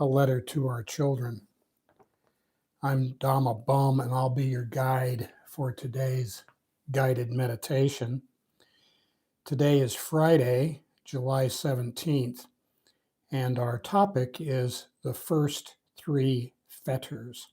A letter to our children. I'm Dhamma Bum, and I'll be your guide for today's guided meditation. Today is Friday, July 17th, and our topic is the first three fetters.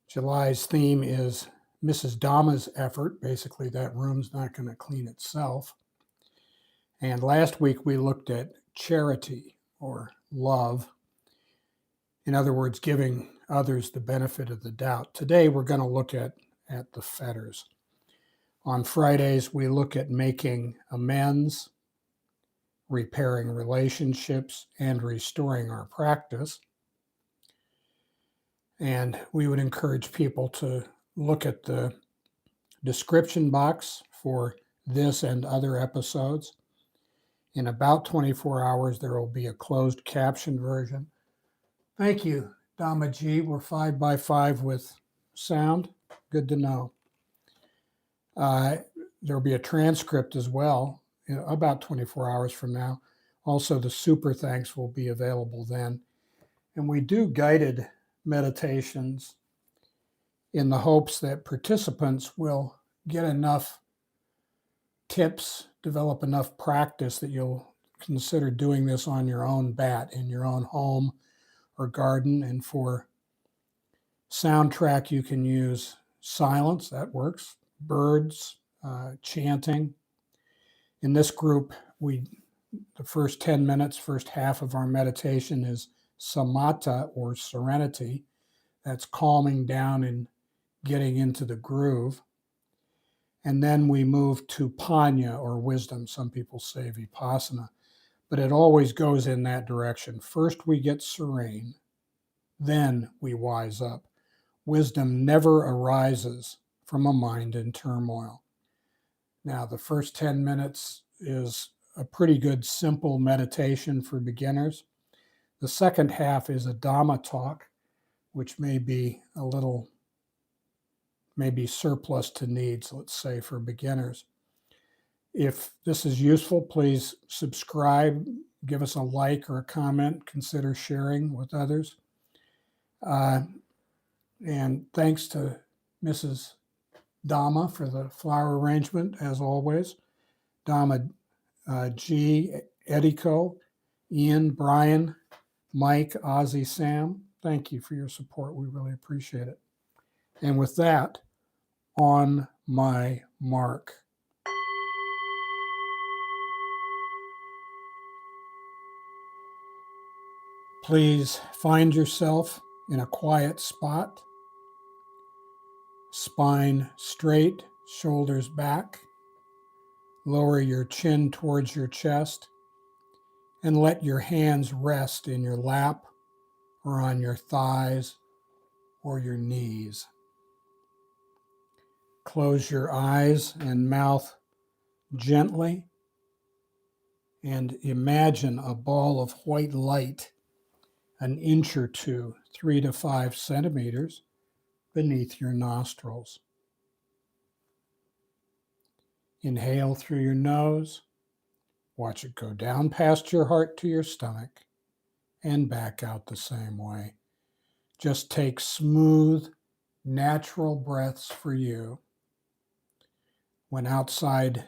July's theme is Mrs. Dhamma's effort. Basically, that room's not going to clean itself. And last week we looked at charity, or love. In other words, giving others the benefit of the doubt. Today we're going to look at the fetters. On Fridays we look at making amends, repairing relationships, and restoring our practice. And we would encourage people to look at the description box for this and other episodes. In about 24 hours there will be a closed caption version. Thank you, Dhamma Ji. We're 5x5 with sound. Good to know. There'll be a transcript as well, about 24 hours from now. Also, the super thanks will be available then. And we do guided meditations in the hopes that participants will get enough tips, develop enough practice that you'll consider doing this on your own bat, in your own home or garden. And for soundtrack, you can use silence, that works, birds, chanting. In this group, the first 10 minutes, first half of our meditation is samatha, or serenity. That's calming down and getting into the groove. And then we move to panya, or wisdom. Some people say vipassana. But it always goes in that direction. First we get serene, then we wise up. Wisdom never arises from a mind in turmoil. Now, the first 10 minutes is a pretty good simple meditation for beginners. The second half is a Dhamma talk, which may be maybe surplus to needs, let's say, for beginners. If this is useful, please subscribe, give us a like or a comment, consider sharing with others. And thanks to Mrs. Dhamma for the flower arrangement, as always. Dhamma G, Ediko, Ian, Brian, Mike, Ozzy, Sam, thank you for your support. We really appreciate it. And with that, on my mark. Please find yourself in a quiet spot, spine straight, shoulders back. Lower your chin towards your chest and let your hands rest in your lap or on your thighs or your knees. Close your eyes and mouth gently and imagine a ball of white light an inch or two, 3 to 5 centimeters beneath your nostrils. Inhale through your nose, watch it go down past your heart to your stomach, and back out the same way. Just take smooth, natural breaths for you. When outside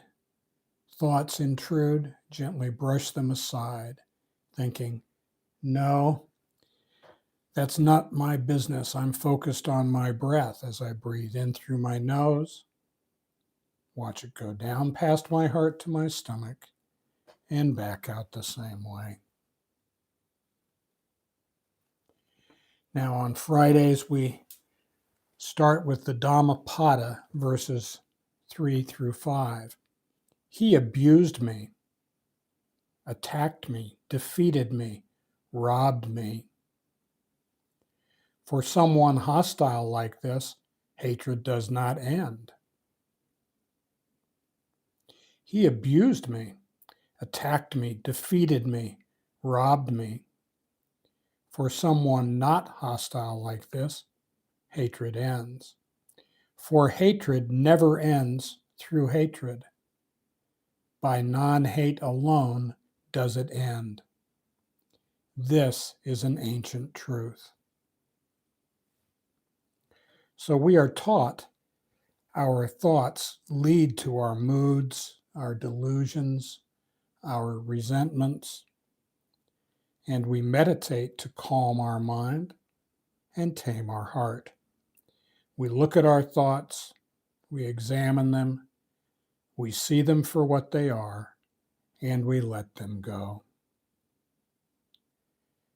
thoughts intrude, gently brush them aside, thinking, no, that's not my business. I'm focused on my breath as I breathe in through my nose. Watch it go down past my heart to my stomach and back out the same way. Now on Fridays, we start with the Dhammapada, verses 3 through 5. He abused me, attacked me, defeated me, robbed me. For someone hostile like this, hatred does not end. He abused me, attacked me, defeated me, robbed me. For someone not hostile like this, hatred ends. For hatred never ends through hatred. By non-hate alone does it end. This is an ancient truth. So we are taught our thoughts lead to our moods, our delusions, our resentments, and we meditate to calm our mind and tame our heart. We look at our thoughts, we examine them, we see them for what they are, and we let them go.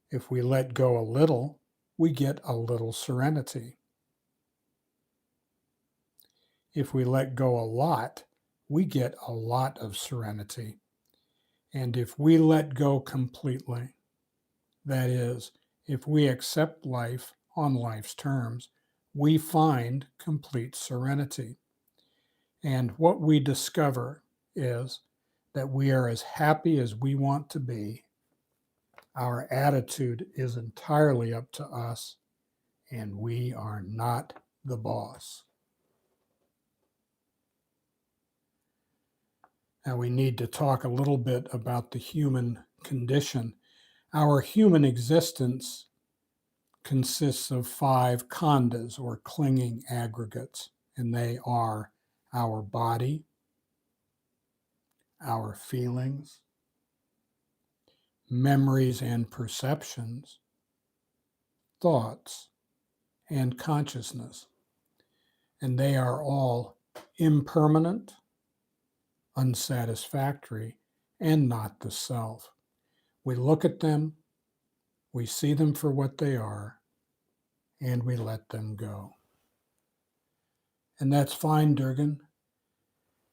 If we let go a little, we get a little serenity. If we let go a lot, we get a lot of serenity. And if we let go completely, that is, if we accept life on life's terms, we find complete serenity. And what we discover is that we are as happy as we want to be. Our attitude is entirely up to us, and we are not the boss. Now we need to talk a little bit about the human condition. Our human existence consists of 5 khandhas, or clinging aggregates, and they are our body, our feelings, memories and perceptions, thoughts, and consciousness. And they are all impermanent, unsatisfactory, and not the self. We look at them, we see them for what they are, and we let them go. And that's fine, Durgan.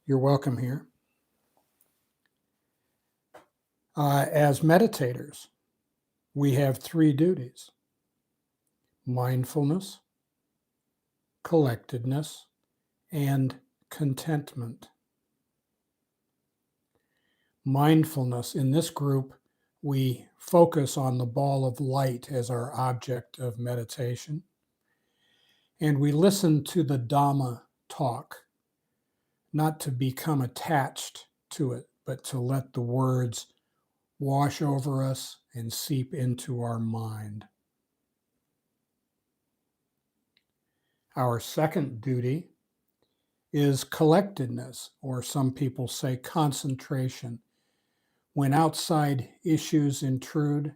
You're welcome here. As meditators, we have 3 duties: mindfulness, collectedness, and contentment. Mindfulness, in this group, we focus on the ball of light as our object of meditation, and we listen to the Dhamma talk, not to become attached to it, but to let the words wash over us and seep into our mind. Our second duty is collectedness, or some people say concentration. When outside issues intrude,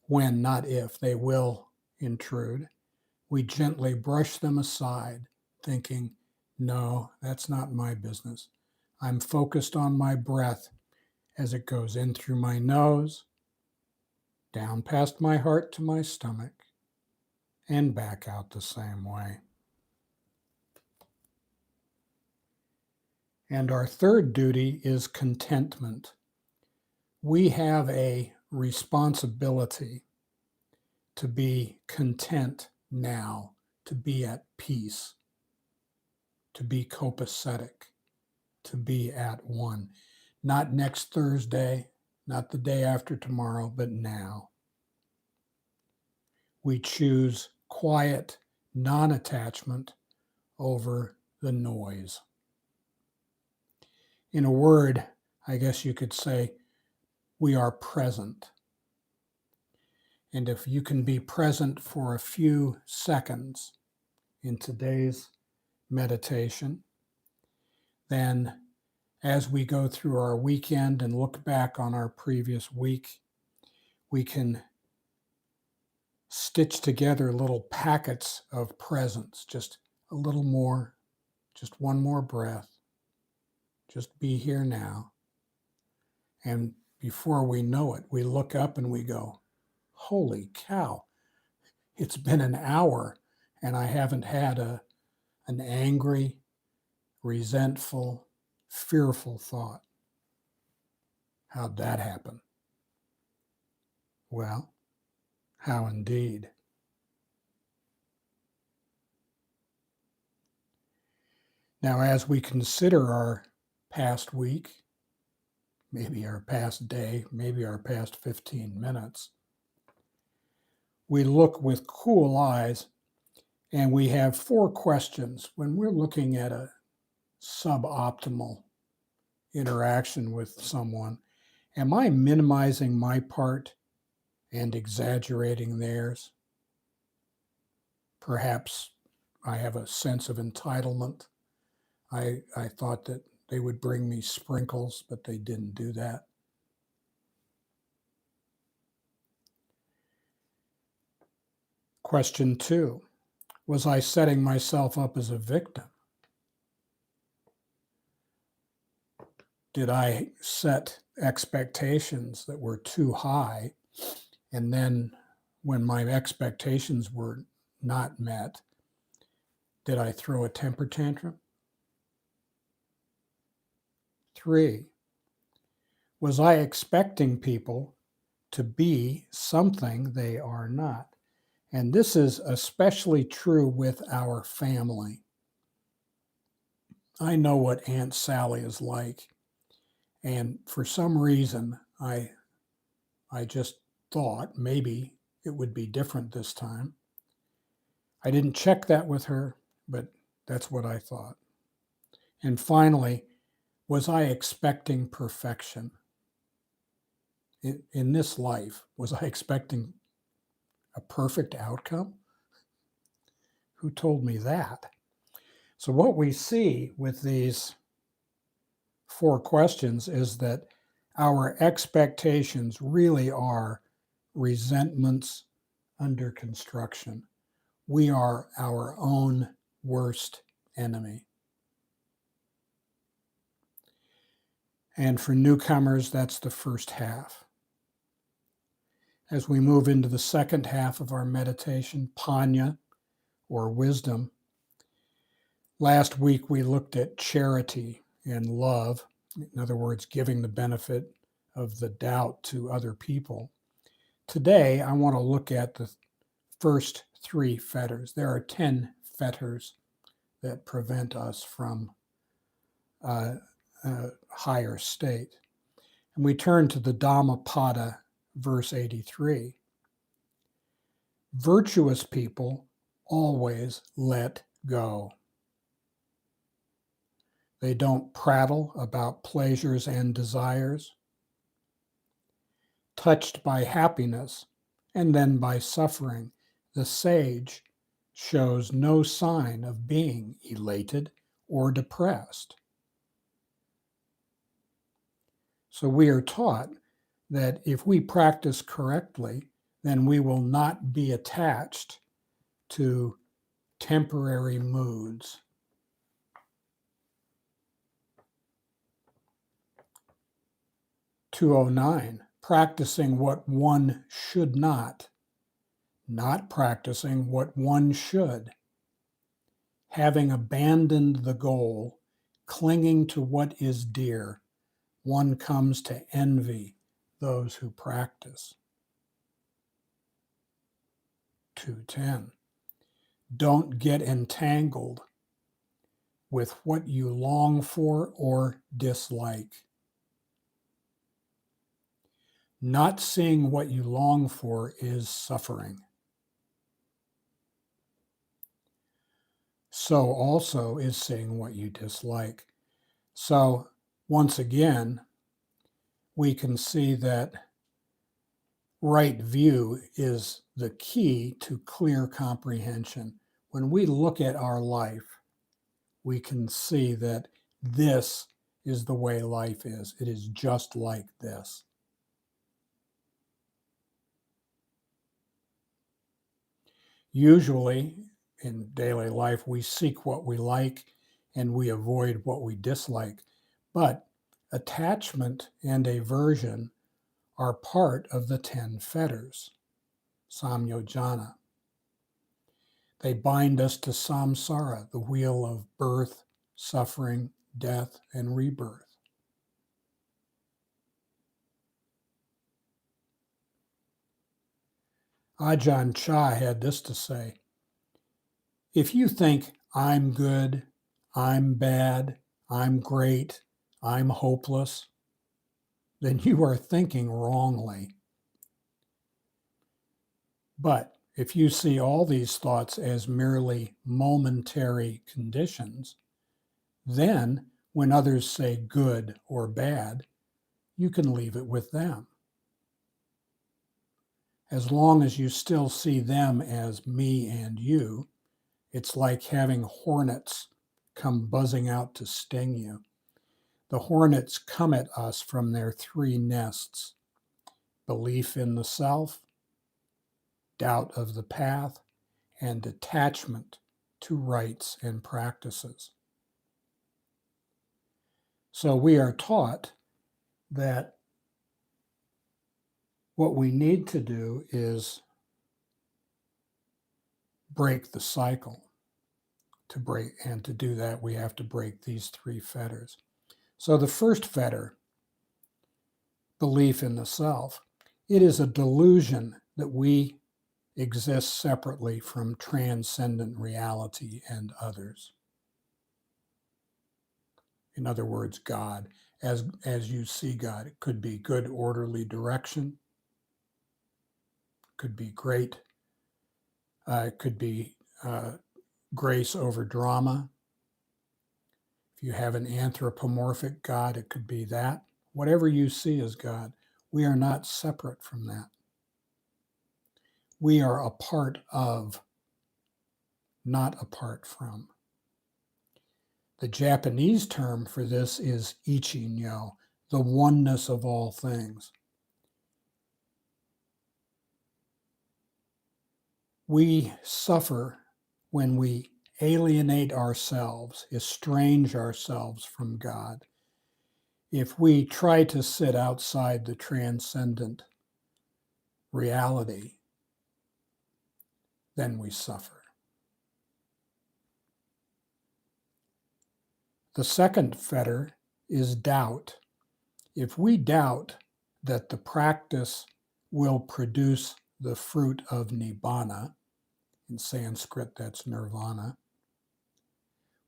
when, not if, they will intrude, we gently brush them aside, thinking, no, that's not my business. I'm focused on my breath as it goes in through my nose, down past my heart to my stomach, and back out the same way. And our third duty is contentment. We have a responsibility to be content now, to be at peace, to be copacetic, to be at one. Not next Thursday, not the day after tomorrow, but now. We choose quiet non-attachment over the noise. In a word, I guess you could say, we are present. And if you can be present for a few seconds in today's meditation, then as we go through our weekend and look back on our previous week, we can stitch together little packets of presence, just a little more, just one more breath, just be here now. And before we know it, we look up and we go, holy cow, it's been an hour and I haven't had an angry, resentful, fearful thought. How'd that happen? Well, how indeed. Now, as we consider our past week, maybe our past day, maybe our past 15 minutes, we look with cool eyes and we have 4 questions when we're looking at a suboptimal interaction with someone. Am I minimizing my part and exaggerating theirs. Perhaps I have a sense of entitlement. I thought that they would bring me sprinkles, but they didn't do that. Question 2. Was I setting myself up as a victim? Did I set expectations that were too high, and then when my expectations were not met, did I throw a temper tantrum? 3. Was I expecting people to be something they are not? And this is especially true with our family. I know what Aunt Sally is like, and for some reason, I just thought maybe it would be different this time. I didn't check that with her, but that's what I thought. And finally, was I expecting perfection? In this life, was I expecting a perfect outcome? Who told me that? So what we see with these 4 questions is that our expectations really are resentments under construction. We are our own worst enemy. And for newcomers, that's the first half. As we move into the second half of our meditation, Panya, or wisdom, last week we looked at charity and love, in other words, giving the benefit of the doubt to other people. Today, I want to look at the first 3 fetters. There are 10 fetters that prevent us from a higher state. And we turn to the Dhammapada, verse 83. Virtuous people always let go. They don't prattle about pleasures and desires. Touched by happiness and then by suffering, the sage shows no sign of being elated or depressed. So we are taught that if we practice correctly, then we will not be attached to temporary moods. 209, practicing what one should not practicing what one should. Having abandoned the goal, clinging to what is dear, one comes to envy those who practice. 210. Don't get entangled with what you long for or dislike. Not seeing what you long for is suffering. So also is seeing what you dislike. So once again, we can see that right view is the key to clear comprehension. When we look at our life, we can see that this is the way life is. It is just like this. Usually, in daily life, we seek what we like and we avoid what we dislike. But attachment and aversion are part of the 10 fetters, samyojana. They bind us to samsara, the wheel of birth, suffering, death, and rebirth. Ajahn Chah had this to say: if you think I'm good, I'm bad, I'm great, I'm hopeless, then you are thinking wrongly. But if you see all these thoughts as merely momentary conditions, then when others say good or bad, you can leave it with them. As long as you still see them as me and you, it's like having hornets come buzzing out to sting you. The hornets come at us from their three nests: belief in the self, doubt of the path, and attachment to rites and practices. So we are taught that what we need to do is break the cycle. And to do that, we have to break these three fetters. So the first fetter, belief in the self, it is a delusion that we exist separately from transcendent reality and others. In other words, God, as you see God. It could be good, orderly direction. It could be great. It could be grace over drama. If you have an anthropomorphic God, it could be that. Whatever you see as God, we are not separate from that. We are a part of, not apart from. The Japanese term for this is ichinyo, the oneness of all things. We suffer when we alienate ourselves, estrange ourselves from God. If we try to sit outside the transcendent reality, then we suffer. The second fetter is doubt. If we doubt that the practice will produce the fruit of nibbana, in Sanskrit that's nirvana,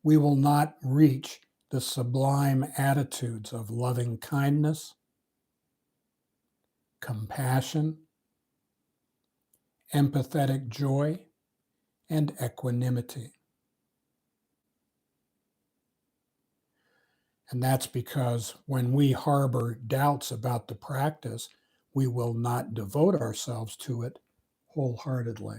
we will not reach the sublime attitudes of loving kindness, compassion, empathetic joy, and equanimity. And that's because when we harbor doubts about the practice, we will not devote ourselves to it wholeheartedly.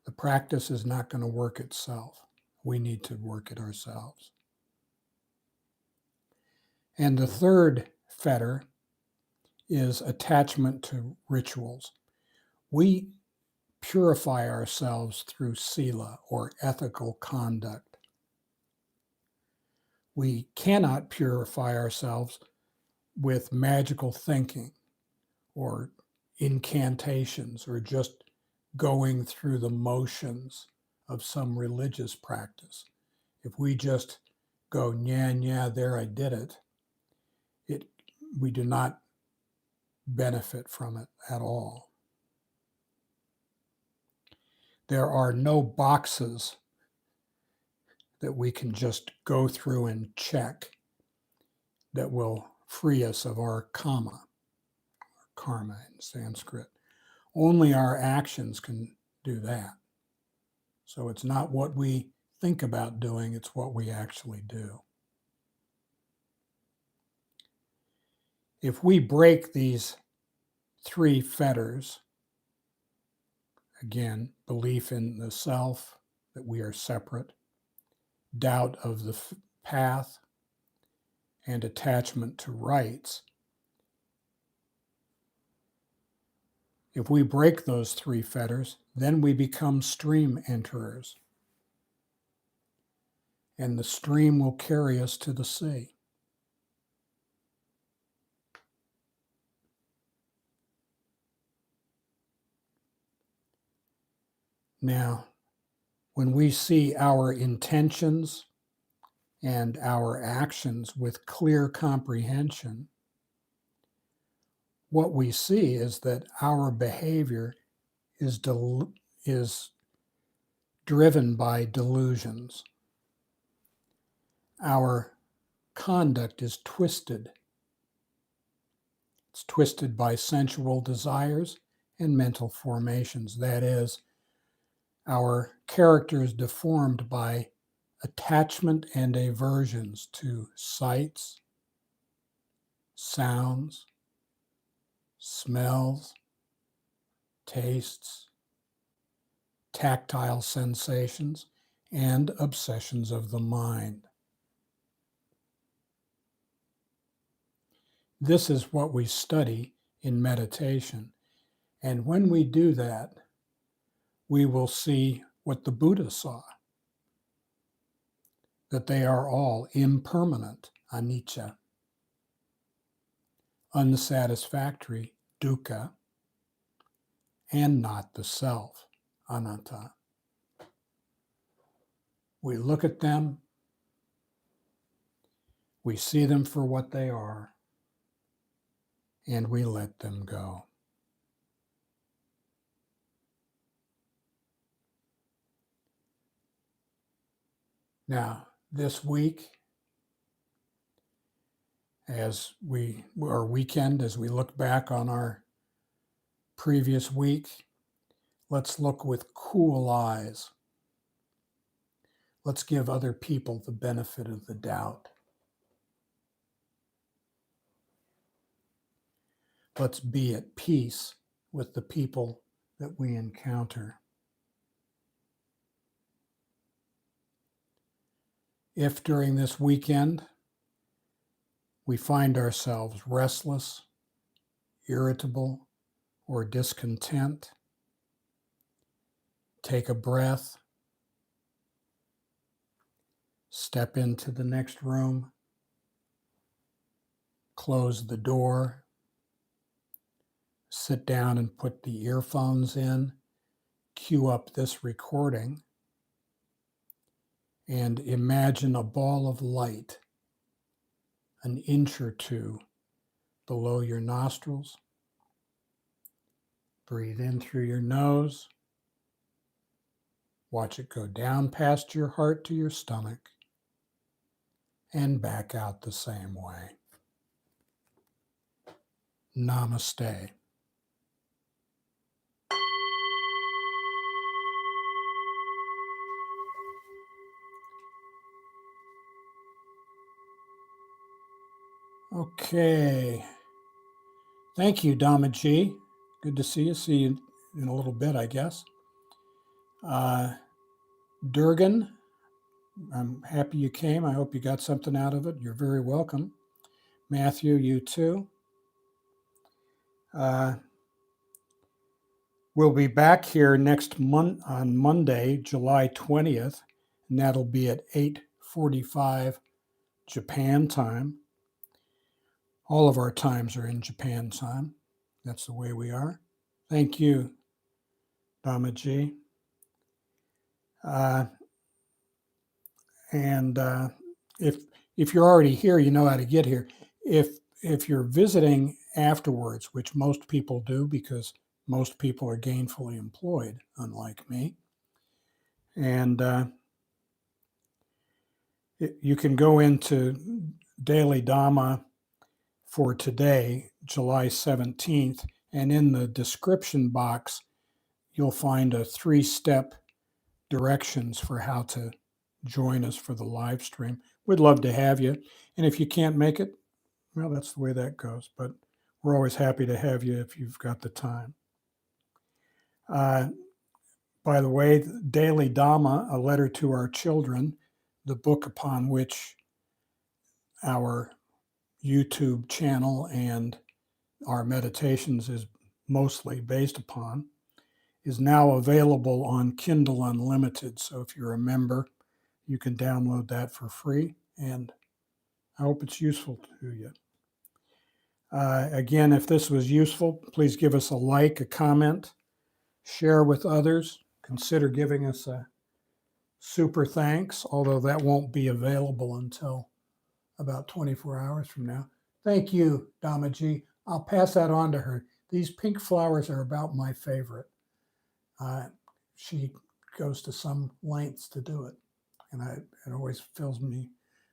The practice is not going to work itself. We need to work it ourselves. And the third fetter is attachment to rituals. We purify ourselves through sila, or ethical conduct. We cannot purify ourselves with magical thinking or incantations or just going through the motions of some religious practice. If we just go, yeah, there I did it, we do not benefit from it at all. There are no boxes that we can just go through and check that will free us of our karma in Sanskrit. Only our actions can do that. So it's not what we think about doing, it's what we actually do. If we break these three fetters, again, belief in the self, that we are separate, doubt of the path, and attachment to rites, if we break those three fetters, then we become stream enterers. And the stream will carry us to the sea. Now, when we see our intentions and our actions with clear comprehension, what we see is that our behavior is driven by delusions. Our conduct is twisted. It's twisted by sensual desires and mental formations. That is, our character is deformed by attachment and aversions to sights, sounds, smells, tastes, tactile sensations, and obsessions of the mind. This is what we study in meditation. And when we do that, we will see what the Buddha saw, that they are all impermanent, anicca, unsatisfactory, dukkha, and not the self, anatta. We look at them, we see them for what they are, and we let them go. Now, this week, as we look back on our previous week, let's look with cool eyes. Let's give other people the benefit of the doubt. Let's be at peace with the people that we encounter. If during this weekend we find ourselves restless, irritable, or discontent, take a breath, step into the next room, close the door, sit down and put the earphones in, cue up this recording, and imagine a ball of light an inch or two below your nostrils. Breathe in through your nose. Watch it go down past your heart to your stomach and back out the same way. Namaste. Okay. Thank you, Dhammaji. Good to see you. See you in a little bit, I guess. Durgan, I'm happy you came. I hope you got something out of it. You're very welcome. Matthew, you too. We'll be back here next month on Monday, July 20th, and that'll be at 8:45 Japan time. All of our times are in Japan time. That's the way we are. Thank you, Dhammaji. If you're already here, you know how to get here. If you're visiting afterwards, which most people do because most people are gainfully employed, unlike me, and you can go into Daily Dhamma for today, July 17th, and in the description box, you'll find a 3-step directions for how to join us for the live stream. We'd love to have you. And if you can't make it, well, that's the way that goes. But we're always happy to have you if you've got the time. By the way, Daily Dhamma, A Letter to Our Children, the book upon which our YouTube channel and our meditations is mostly based upon, is now available on Kindle Unlimited. So if you're a member, you can download that for free, and I hope it's useful to you. Again, if this was useful, please give us a like, a comment, share with others. Consider giving us a super thanks, although that won't be available until about 24 hours from now. Thank you, Dhammaji. I'll pass that on to her. These pink flowers are about my favorite. She goes to some lengths to do it, and it always fills me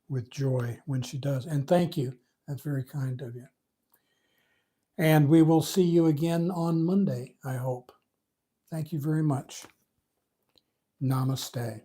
with joy when she does. And thank you. That's very kind of you. And we will see you again on Monday, I hope. Thank you very much. Namaste.